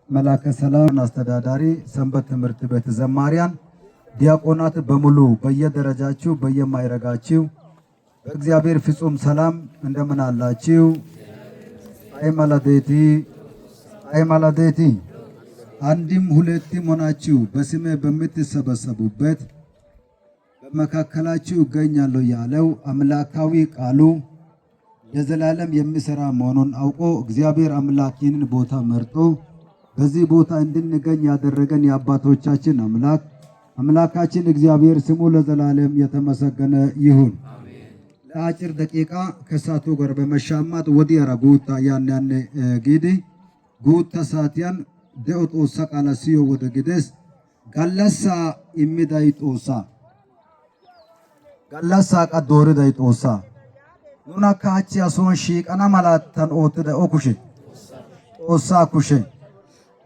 መላከ ሰላም አስተዳዳሪ ሰንበት ትምህርት ቤት ዘማሪያን ዲያቆናት በሙሉ በየደረጃችሁ በየማይረጋችሁ በእግዚአብሔር ፍጹም ሰላም እንደምን አላችሁ? አይማላዴቲ አንድም ሁለትም ሆናችሁ በስሜ በምትሰበሰቡበት በመካከላችሁ እገኛለሁ ያለው አምላካዊ ቃሉ ለዘላለም የሚሰራ መሆኑን አውቆ እግዚአብሔር አምላክ ይህንን ቦታ መርጦ በዚህ ቦታ እንድንገኝ ያደረገን የአባቶቻችን አምላካችን እግዚአብሔር ስሙ ለዘላለም የተመሰገነ ይሁን። ለአጭር ደቂቃ ከሳቱ ጋር በመሻማት ወዲያ ጉታ ያን ጊዲ ጉታ ሳቲያን ደውጦ ሰቃላ ሲዮ ወደ ግደስ ጋላሳ ኢሚዳይ ጦሳ ጋላሳ ቀዶርዳይ ጦሳ ኑና ካቺ አሶን ሺቀና ማላተን ኦትደ ኦኩሽ ጦሳ ኩሽ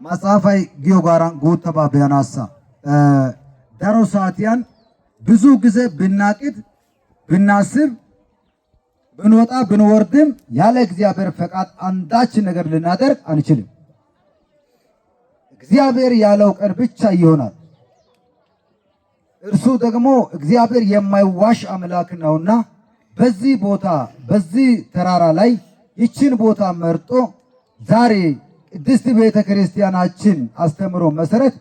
መጽሐፋይ ጊዮ ጋራን ጉታ ባቢያናሳ ዳሮ ሳቲያን ብዙ ጊዜ ብናቅድ ብናስብ ብንወጣ ብንወርድም ያለ እግዚአብሔር ፈቃድ አንዳች ነገር ልናደርግ አንችልም። እግዚአብሔር ያለው ቀን ብቻ ይሆናል። እርሱ ደግሞ እግዚአብሔር የማይዋሽ አምላክ ነውና በዚህ ቦታ በዚህ ተራራ ላይ ይችን ቦታ መርጦ ዛሬ ቅድስት ቤተ ክርስቲያናችን አስተምሮ መሰረት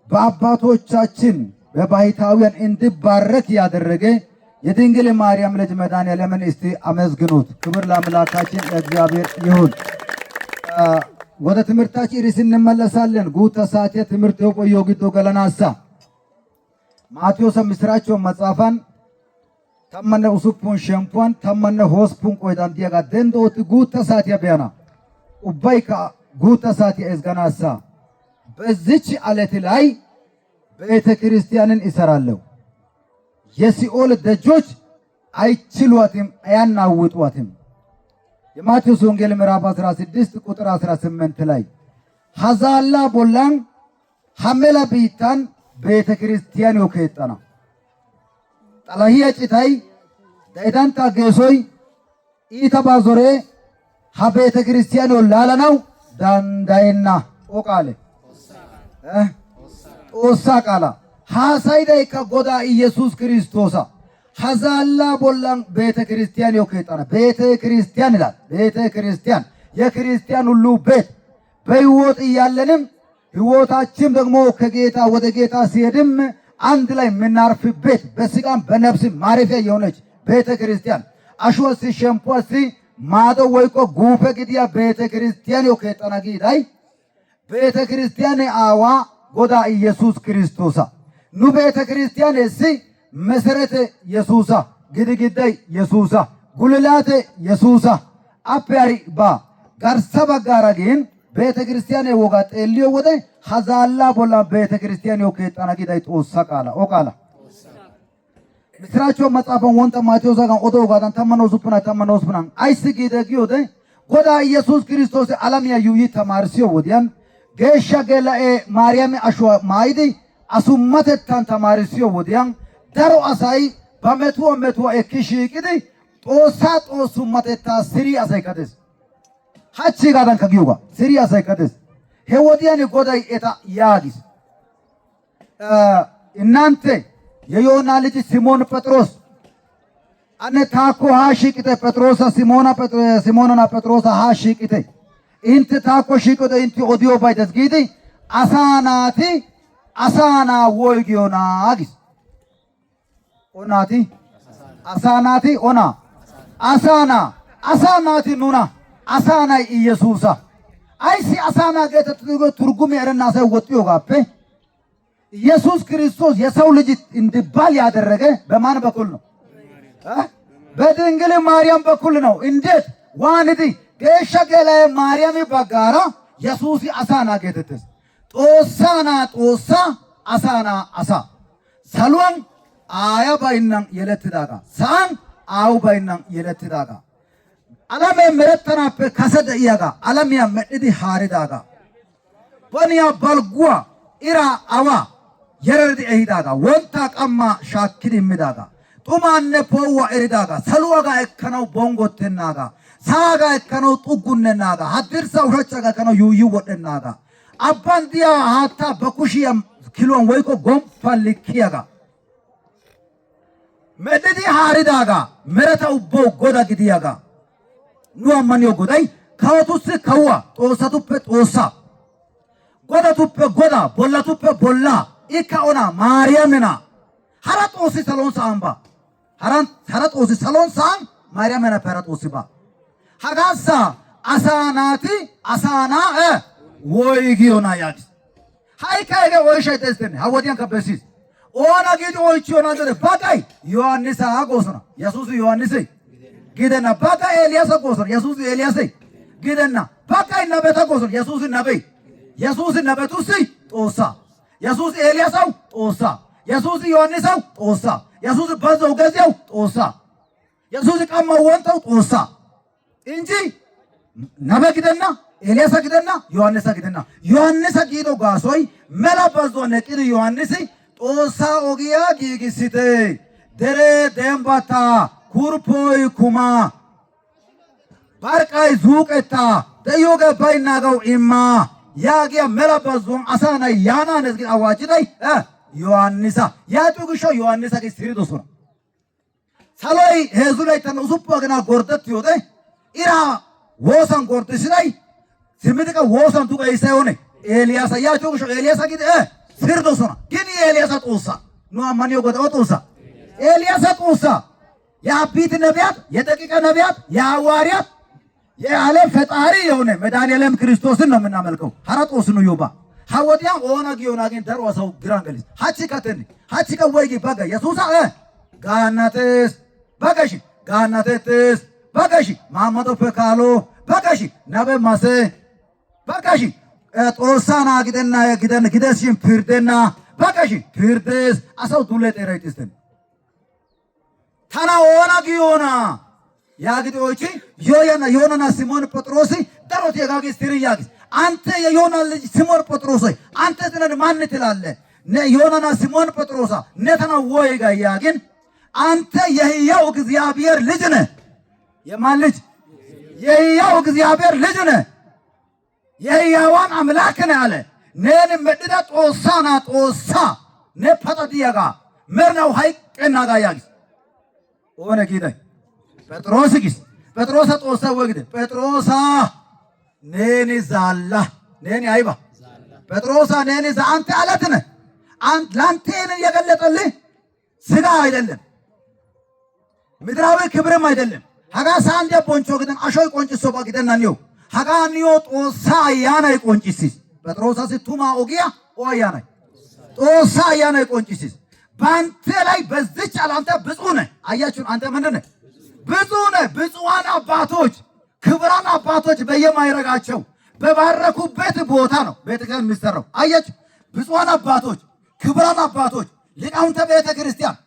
በአባቶቻችን በባሕታውያን እንዲባረክ ያደረገ የድንግል ማርያም ልጅ መድኃኔዓለምን እስቲ አመስግኑት። ክብር ለአምላካችን ለእግዚአብሔር ይሁን። ወደ ትምህርታችን ርዕስ እንመለሳለን። ጉታ ሳቴ ትምህርት የቆዮ ግዶ ገለናሳ ማቴዎስ ምስራቸው መጽሐፋን ተመነ ኡሱፑን ሸምፖን ተመነ ሆስፑን ቆይዳን ዲያጋ ደንዶት ጉታ ሳቴ ቢያና ኡባይካ ጉታ ሳቴ እዝገናሳ በዚች አለት ላይ ቤተ ክርስቲያንን ይሰራለሁ። የሲኦል ደጆች አይችሏትም አያናውጧትም። የማቴዎስ ወንጌል ምዕራፍ 16 ቁጥር 18 ላይ ሐዛላ ቦላን ሐሜላ ቢታን ቤተ ክርስቲያን ይወከጣና ጠላሂያ ጭታይ ዳይዳንታ ገሶይ ኢተባዞሬ ሀቤተ ክርስቲያን ላለናው ዳንዳይና ኦቃለ ኦሳ ቃላ ሐሳይዳይ ከጎዳ ኢየሱስ ክርስቶስ ሐዛላ ቦላን ቤተ ክርስቲያን ይወከጣና ቤተ ክርስቲያን ይላል። ቤተ ክርስቲያን የክርስቲያን ሁሉ ቤት በሕይወት እያለንም ሕይወታችን ደግሞ ከጌታ ወደ ጌታ ሲሄድም አንድ ላይ የምናርፍበት በስጋም በነፍስም ማረፊያ የሆነች ቤተ ክርስቲያን አሽወስ ሸምፖስ ማዶ ወይቆ ጉፈ ግዲያ ቤተ ክርስቲያን ይወከጣና ጊዳይ ቤተ ክርስቲያን አዋ ጎዳ ኢየሱስ ክርስቶስ ኑ ቤተ ክርስቲያን እሲ መሰረተ ኢየሱሳ ግድግዳይ ኢየሱሳ ጉልላቴ ኢየሱሳ አፕያሪ ባ ጋርሳ በጋራ ግን ቤተ ክርስቲያን ወጋ ጤልዮ ወደ ሐዛላ ቦላ ቤተ ክርስቲያን ይወከጣና ጊዳይ ጦሳ ቃላ ኦቃላ ምስራቸው መጽሐፈን ወንተ ማቴዎስ ጋር ኦዶ ጋዳን ተመነው ሱፕና አይስ ጊደጊ ወደ ጎዳ ኢየሱስ ክርስቶስ ዓለም ያዩ ተማርሲዮ ወዲያን ገሻ ገላኤ ማርያም አሽዋ ማይዲ አሱመተታን ተማርሲዮ ወዲያን ዳሮ አሳይ በመቶ እክሽቅዲ ጦሳ ጦሱመተታ ስሪ አሳይ ከደስ ሀቺ ጋዳን ከጊዮጋ ስሪ አሳይ ከደስ ሄወዲያን ጎዳይ ኤታ ያጊስ እናንተ የዮና ልጅ ሲሞን ጴጥሮስ አነ ታኮ ሃሽቅተ ጴጥሮስ ሲሞንና ጴጥሮስ ሃሽቅተ ኢንት ታኮ ሽቅተ ኢንት ኦዲዮ ባይደስ ጊዲ አሳና ወልጊዮና አጊስ ኦናቲ አሳናቲ ኦና አሳናቲ ኑና አሳና ኢየሱሳ አይሲ አሳና ገተ ትርጉም ያረና ሰው ወጥዮ ጋፔ ኢየሱስ ክርስቶስ የሰው ልጅ እንዲባል ያደረገ በማን በኩል ነው? በድንግል ማርያም በኩል ነው። እንዴት ዋንዲ ገሻ ገላዬ ማርያም በጋራ ኢየሱስ አሳና ገተተስ ጦሳና ጦሳ አሳና አሳ ሰሎን አያ ባይናን የለትዳጋ ሳን አው ባይናን የለትዳጋ ዓለም መረተናፈ ከሰደ ያጋ ዓለም ያመድዲ ሃሪዳጋ በኒያ ባልጓ ኢራ አዋ የረድ እሂዳጋ ወንታ ቀማ ሻክድ ይምዳጋ ጡማነ ፖዋ እሪዳጋ ሰሉዋጋ እከነው ቦንጎተናጋ ሳጋ እከነው ጡጉነናጋ ሀድርሳ ውሸቻጋ ከነው ዩዩ ወደናጋ አባንዲያ ሃታ በኩሽያም ኪሎን ወይኮ ጎንፋልኪያጋ መደዲ ሃሪዳጋ መረታው ጎዳ ግዲያጋ ኑአማኒዮ ጎዳይ ካወቱስ ካዋ ጦሳቱፕ ጦሳ ጎዳቱፕ ጎዳ ቦላቱፕ ቦላ ኢካኦና ማርያምና ሐራጦሲ ሰሎን ሳምባ ሐራጦሲ ሰሎን ሳም ማርያምና ሐራጦሲ ባ ሀጋሳ አሳናቲ አሳና ወይጊዮና ያክስ ሃይካይገ ወይሸተስተን ሐወዲያን ከበሲስ ኦና ጊዶ ወይቺዮና ዘረ ባጋይ ዮሐንስ አጎስና ኢየሱስ ዮሐንስ ጊደና ባጋይ ኤልያስ አጎስና ኢየሱስ ኤልያስ ጊደና ባጋይ ነብይ አጎስና ኢየሱስ ነብይ ኢየሱስ ነብቱስ ጦሳ ኢየሱስ ኤልያስው ጦሳ ኢየሱስ ዮሐንስው ጦሳ ኢየሱስ በዛው ገዚያው ጦሳ ኢየሱስ ቀማው ወንተው ጦሳ እንጂ ነብይ ጊደና ኤልያስ ጊደና ዮሐንስ ጊዶ ጋሶይ መላ በዞ ነቅር ዮሐንስ ጦሳ ኦጊያ ጊግሲቴ ደረ ደምባታ ኩርፖይ ኩማ ባርቃይ ዙቀታ ደዮገ ባይናጋው ኢማ ያጊያ መላባዞን አሳና ያናነስ ግን አዋጅዳይ ዮሐንሳ ያጡግሾ ዮሐንሳ ከስሪዶሶና ሳሎይ ሄዙላይ ተነሱප ገና ጎርደት ይወደ ኢራ ወሳን ጎርደስላይ ሲምድቀ ወሳን ቱቀ ይሳዮነ ኤልያስ ያጡግሾ ኤልያስ ግን ስሪዶሶና ግን ኤልያስ ጦሳ ኑአማኒዮ ጎዳ ጦሳ ኤልያስ ጦሳ የአቢት ነቢያት የደቂቀ ነቢያት የሐዋርያት የዓለም ፈጣሪ የሆነ መድኃኒዓለም ክርስቶስን ነው የምናመልከው። ሐራጦስ ነው ዮባ ሐወዲያ ኦና ጊዮና ግን ደርዋሰው ግራንገሊስ ሐቺ ከወይጊ ባጋ ኢየሱስ ጋናተስ ባጋሽ ጋናተስ ባጋሽ ማማዶ ፈካሎ ባጋሽ ነበ ማሰ ባጋሽ ጦሳና ግደስሽን ፍርደና ባጋሽ ፍርደስ አሰው ዱለ ጤራይትስተን ታና ኦና ጊዮና ያግዶች ዮናና ሲሞን ጴጥሮስ ደሮት የጋጊስ ትሪያጊስ አንተ የዮና ልጅ ሲሞን ጴጥሮስ አንተ ስለነ ማን ትላለህ ዮናና ሲሞን ጴጥሮስ ነተና ወይ ጋያግን አንተ የሕያው እግዚአብሔር ልጅ ነህ የማን ልጅ የሕያው እግዚአብሔር ልጅ ነህ የሕያዋን አምላክ ነህ አለ ነን መድዳ ጦሳና ጦሳ ነፈጣዲያጋ መርናው ሃይቀና ጋያጊስ ኦነ ጊዳይ ጴጥሮስ ጦሳ ወግደ ጴጥሮሳ ነኒ ዛላ ነኒ አይባ ጴጥሮሳ ነኒ ዛ አንተ አለት ነህ ላንተን የገለጠልህ ስጋ አይደለም ምድራዊ ክብርም አይደለም ሀጋ ሳንደ ቦንቾ ግደን አሾይ ቆንጭሶ ባግደናኒዮ ሀጋ ኒዮ ጦሳ ያናይ ቆንጭሲስ ጴጥሮሳ ሲቱማ ኦጊያ ኦያናይ ጦሳ ያናይ ቆንጭሲስ ባንተ ላይ በዝች አላንተ ብፁዕ ነህ አያችሁ አንተ ምንድን ነህ ብፁዕ ነህ ብፁዓን አባቶች ክብራን አባቶች በየማይረጋቸው በባረኩበት ቦታ ነው ቤተክርስቲያን የሚሰራው አያችሁ ብፁዓን አባቶች ክብራን አባቶች ሊቃውንተ ቤተ ክርስቲያን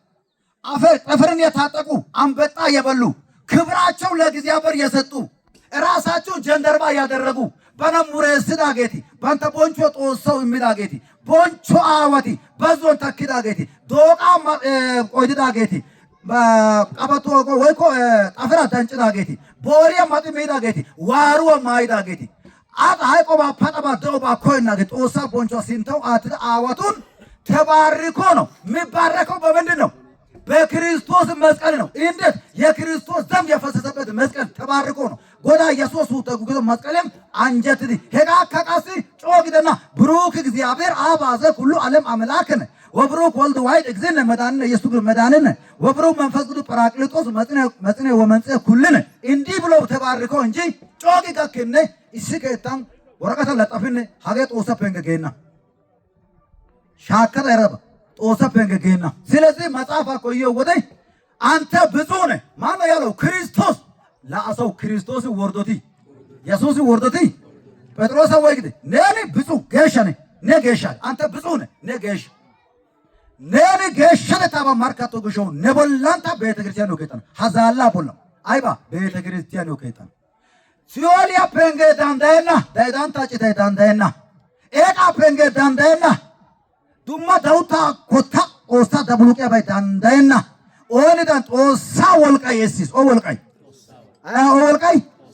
አፈር ጠፍርን የታጠቁ አንበጣ የበሉ ክብራቸው ለእግዚአብሔር የሰጡ ራሳቸው ጀንደርባ ያደረጉ በነሙሬ ስዳጌቲ ባንተ ቦንቾ ጦሰው የሚዳጌቲ ቦንቾ አወቲ በዞን ተክዳጌቲ ዶቃ ቆይዳጌቲ ቀበቶ ወይኮ ጠፍራ ተንጭዳጌቲ ቦሪያ ማጥሜዳጌቲ ዋሩ ማይዳጌቲ አጣ ሃይቆ ባፈጠባ ደውባ ኮይናጌ ጦሳ ቦንቾ ሲንተው አትዳ አወቱን ተባርኮ ነው የሚባረከው በምንድን ነው በክርስቶስ መስቀል ነው እንዴት የክርስቶስ ደም የፈሰሰበት መስቀል ተባርኮ ነው ጎዳ ኢየሱስ ተጉዞ መስቀልም አንጀት ሄጋ ከቃሲ ጮግደና ብሩክ እግዚአብሔር አባዘ ሁሉ ዓለም አምላክነ ወብሩክ ወልድ ዋሕድ እግዚእነ መድኃኒነ ኢየሱስ መድኃኒነ ወብሩክ መንፈስ ቅዱስ ጰራቅሊጦስ መጽኔ ወመንጽኤ ኩልነ እንዲህ ብሎ ተባርኮ እንጂ ጮግ ገክነ እስከታም ወረቀተ ለጠፍነ ሀገ ጦሰ ፔንገገና ሻከረ ረባ ጦሰ ፔንገገና ስለዚህ መጽሐፍ አቆየው ወደይ አንተ ብፁዕ ነህ ማን ነው ያለው ክርስቶስ ለአሰው ክርስቶስ ወርዶቲ ኢየሱስ ወርዶቲ ጴጥሮስ ወይግደ ነኒ ብፁዕ ገሸ ነህ ነገሻ አንተ ብፁዕ ነህ ነገሽ ነኒ ገሸነ ታባ ማርካቶ ጎሾ ነቦላንታ ቤተ ክርስቲያን ነው ከጣን ሐዛላ ቦላ አይባ ቤተ ክርስቲያን ነው ከጣን ሲኦልያ ፔንገ ዳንዳይና ዳይዳንታ ጭታይ ዳንዳይና ኤቃ ፔንገ ዳንዳይና ዱማ ዳውታ ኮታ ኦሳ ደብሉቂያ ባይ ዳንዳይና ኦንዳን ጦሳ ወልቃይ የሲስ ኦ ወልቃይ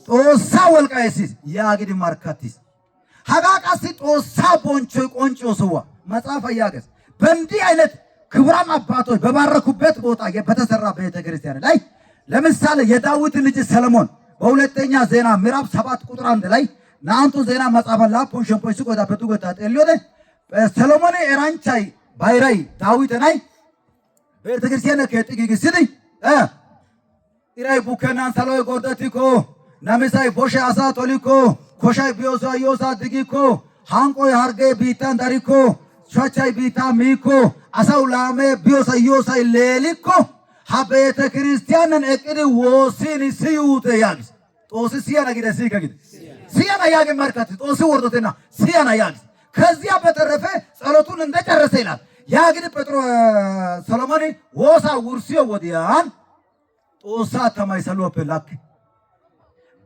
ጦሳ ወልቃይ የሲስ ያግዲ ማርካቲስ ሀጋ ቃሲ ጦሳ ቦንቾ ቆንጮ ሰዋ መጽሐፍ አያገዝ በእንዲህ አይነት ክቡራን አባቶች በባረኩበት ቦታ በተሰራ ቤተ ክርስቲያን ላይ ለምሳሌ የዳዊት ልጅ ሰለሞን በሁለተኛ ዜና ምዕራፍ 7 ቁጥር 1 ላይ ናንቱ ዜና መጽሐፍ ላፖን ሸምፖይ ሲቆጣ በቱጎታ ጤልዮደ ሰሎሞን ኤራንቻይ ባይራይ ዳዊት ናይ ቤተ ክርስቲያን ከጥቂቅ ሲዲ ኢራይ ቡከናን ሰሎይ ጎርደቲኮ ናሚሳይ ቦሼ አሳ ቶሊኮ ኮሻይ ቢዮሳ ዮሳ ድጊኮ ሃንቆ ያርገ ቢታን ዳሪኮ ሻቻይ ቢታ ሚኮ አሳው ላሜ ቢዮሳ ዮሳ ሌሊኮ ሀቤተ ክርስቲያንን እቅድ ወሲን ሲዩተ ያግስ ጦስ ሲያና ግደ ሲከግድ ሲያና ያገ ማርካት ጦስ ወርዶተና ሲያና ያግስ ከዚያ በተረፈ ጸሎቱን እንደጨረሰ ይላል ያግድ ጴጥሮ ሰሎሞን ወሳ ውርሲዮ ወዲያን ጦሳ ተማይሰሎ ፕላክ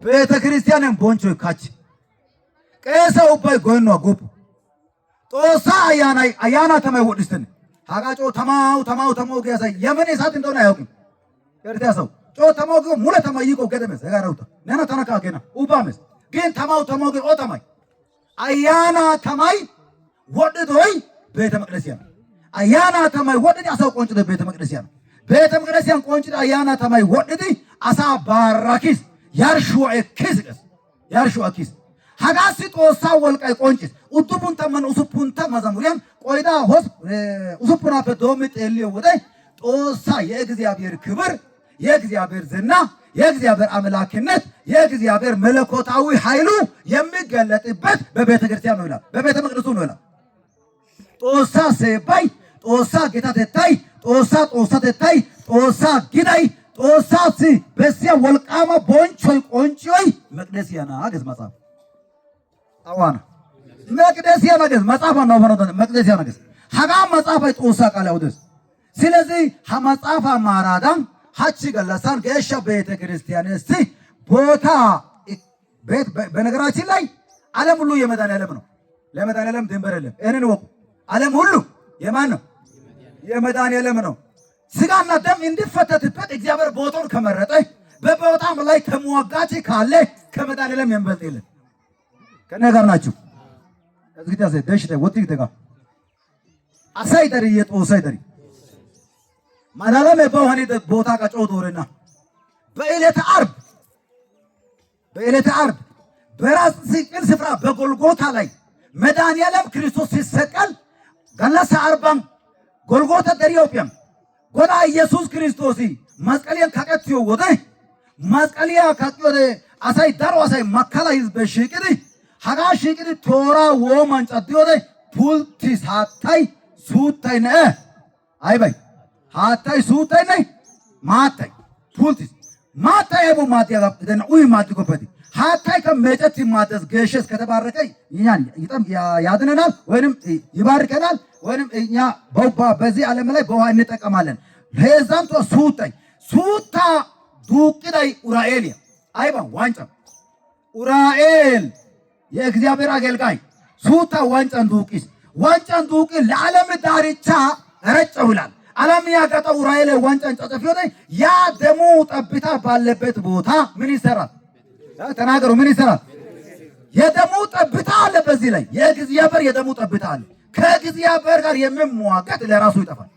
ቤተ ክርስቲያንን ቦንቾ ካች ቀሰው ባይ ጎኖ ጎብ ጦሳ አያና ተማይ ወድስተን ሀጋጮ ተማው ገያሳ የምን እሳት እንደሆነ አያውቅም እርታ ሰው ጮ ተማው ገ ሙለ ተማይቆ ገደመስ ጋራውታ ነና ተነካከና ኡባመስ ግን ተማው ገ ኦተማይ አያና ተማይ ወድዶይ ቤተ መቅደስያ አያና ተማይ ወድዲ አሳው ቆንጭ ቤተ መቅደስያ ቤተ መቅደስያን ቆንጭ አያና ተማይ ወድዲ አሳ ባራኪስ ያርሹ አኪስ ሀጋሲ ጦሳ ወልቃይ ቆንጭስ ኡቱቡን ተመን ኡሱፑንታ መዛሙሪያን ቆይዳ ሆስ ኡሱፑና በዶም ጤልዮ ወዳይ ጦሳ የእግዚአብሔር ክብር የእግዚአብሔር ዝና የእግዚአብሔር አምላክነት የእግዚአብሔር መለኮታዊ ኃይሉ የሚገለጥበት በቤተ ክርስቲያን ነው ይላል በቤተ መቅደሱ ነው ይላል ጦሳ ሰባይ ጦሳ ጌታ ተታይ ጦሳ ተታይ ጦሳ ጊዳይ ጦሳ ሲ በሲያ ወልቃማ ቦንቾይ ቆንጮይ መቅደስያና አገዝ መጽሐፍ አዋና መቅደስያና አገዝ መጽሐፍ ነው መቅደስያና አገዝ ሀጋ መጽሐፍ ጦሳ ቃል ያውደስ ስለዚህ ሀመጽሐፍ ማራዳን ሀቺ ገለሳን ገሻ ቤተ ክርስቲያን እስቲ ቦታ ቤት በነገራችን ላይ ዓለም ሁሉ የመድኃኒዓለም ነው ለመድኃኒዓለም ድንበር የለም እኔን ወቁ ዓለም ሁሉ የማን ነው የመድኃኒዓለም ነው ስጋና ደም እንዲፈተትበት እግዚአብሔር ቦታውን ከመረጠ በቦታም ላይ ተሟጋች ካለ ከመድኃኒዓለም የሚበልጥ የለም ከነገር ናችሁ እዚህ ታዘ ደሽተ ወጥይ ተጋ አሳይ ደሪ የጦሳይ ደሪ ማዳለም በሆነ ቦታ ቀጮ ዶረና በዕለተ ዓርብ በራስ ስቅል ስፍራ በጎልጎታ ላይ መድኃኒዓለም ክርስቶስ ሲሰቀል ገለሰ አርባም ጎልጎታ ደሪዮጵያም ጎዳ ኢየሱስ ክርስቶስ መስቀሊያን ካቀጥዮ ወደ መስቀሊያ ካቀጥዮ አሳይ ዳሮ አሳይ ማካላ ህዝብ ሽቅዲ ሀጋ ሽቅዲ ቶራ ወማን ጸድዮ ፑልቲ ሳታይ ሱታይ ነ አይባይ ሃታይ ሱታይ ነ ማታይ ፑልቲ ማታይ አቡ ማቲያ ደና ኡይ ማትቆፈቲ ሃታይ ከመጨት ማተስ ገሸስ ከተባረከ እኛን ይጣም ያድነናል ወይንም ይባርከናል ወይንም እኛ በዚህ ዓለም ላይ በውሃ እንጠቀማለን ለዛንቶ ሱታ ዱቅዳይ ኡራኤል አይባ ዋንጫ ኡራኤል የእግዚአብሔር አገልጋይ ሱታ ዋንጫን ዱቂ ለዓለም ዳርቻ ረጨው ይላል ዓለም ያጋጣው ኡራኤል ዋንጫን ጨጨፊው ያ ደሙ ጠብታ ባለበት ቦታ ምን ይሰራል ተናገሩ ምን ይሰራል የደሙ ጠብታ አለ በዚህ ላይ የእግዚአብሔር የደሙ ጠብታ አለ ከእግዚአብሔር ጋር የሚሟገት ለራሱ ይጠፋል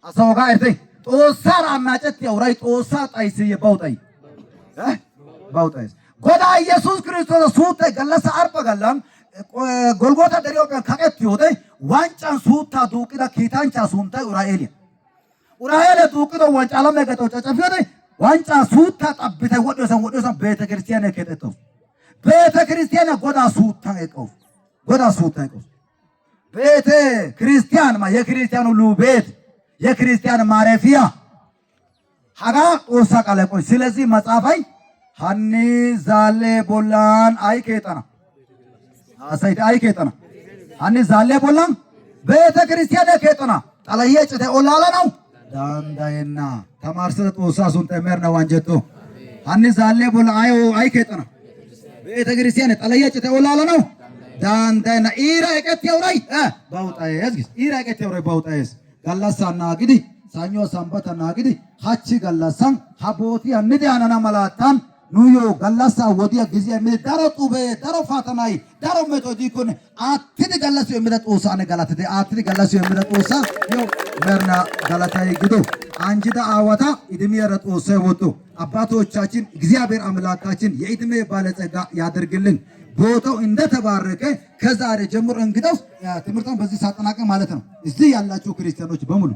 አሳው ጋር እርቴ ጦሳር አናጨት ያውራይ ጦሳ ጣይስ የባውጣይ ባውጣይስ ጎዳ ኢየሱስ ክርስቶስ ሱታ ገለሰ አርባ ገላም ጎልጎታ ደሪዮጵያ ካቀት ይወደ ዋንጫን ሱታ ዱቅዳ ኪታንቻ ሱንታ ኡራኤል ዱቅዶ ዋንጫ ለመገጠው ጨጨፊው ዋንጫ ሱታ ጠብታ ወደሰን ቤተ ክርስቲያን ከደተው ቤተ ክርስቲያን ጎዳ ሱታ ይቀው ቤተ ክርስቲያን የክርስቲያን ሁሉ ቤት የክርስቲያን ማረፊያ ሀጋ ጦሳ ቃለቆይ ስለዚህ መጽሐፋይ ሀኒ ዛሌ ቦላን አይከጠና አሳይት አይከጠና ሀኒ ዛሌ ቦላን ቤተ ክርስቲያን ከጠና ጣላየጭ ተኦላላ ነው ዳንዳይና ተማርሰ ጦሳ ሱን ተመርና ዋንጀቶ ሀኒ ዛሌ ቦላ አይከጠና ቤተ ክርስቲያን ጣላየጭ ተኦላላ ነው ዳንዳይና ኢራ እቀቴው ላይ ባውጣይስ ጋላሳና ግዲ ሳኞ ሰንበተና ግዲ ሀቺ ጋላሳን ሀቦቲ አንዲ አናና መላታን ኑዮ ጋላሳ ወዲያ ጊዜ ምዳረጡ በዳረፋተናይ ዳሮ መቶዲ ኩን አትዲ ጋላሱ የሚለጦሳ ነገላተ አትዲ ጋላሱ የሚለጦሳ ዮ መርና ጋላታይ ግዶ አንጂዳ አዋታ እድሜ ረጦሰ ወጡ አባቶቻችን እግዚአብሔር አምላካችን የእድሜ ባለጸጋ ያደርግልን። ቦታው እንደተባረከ ከዛሬ ጀምሮ እንግዲያው ትምህርቱን በዚህ ሳጠናቀቅ ማለት ነው። እዚህ ያላችሁ ክርስቲያኖች በሙሉ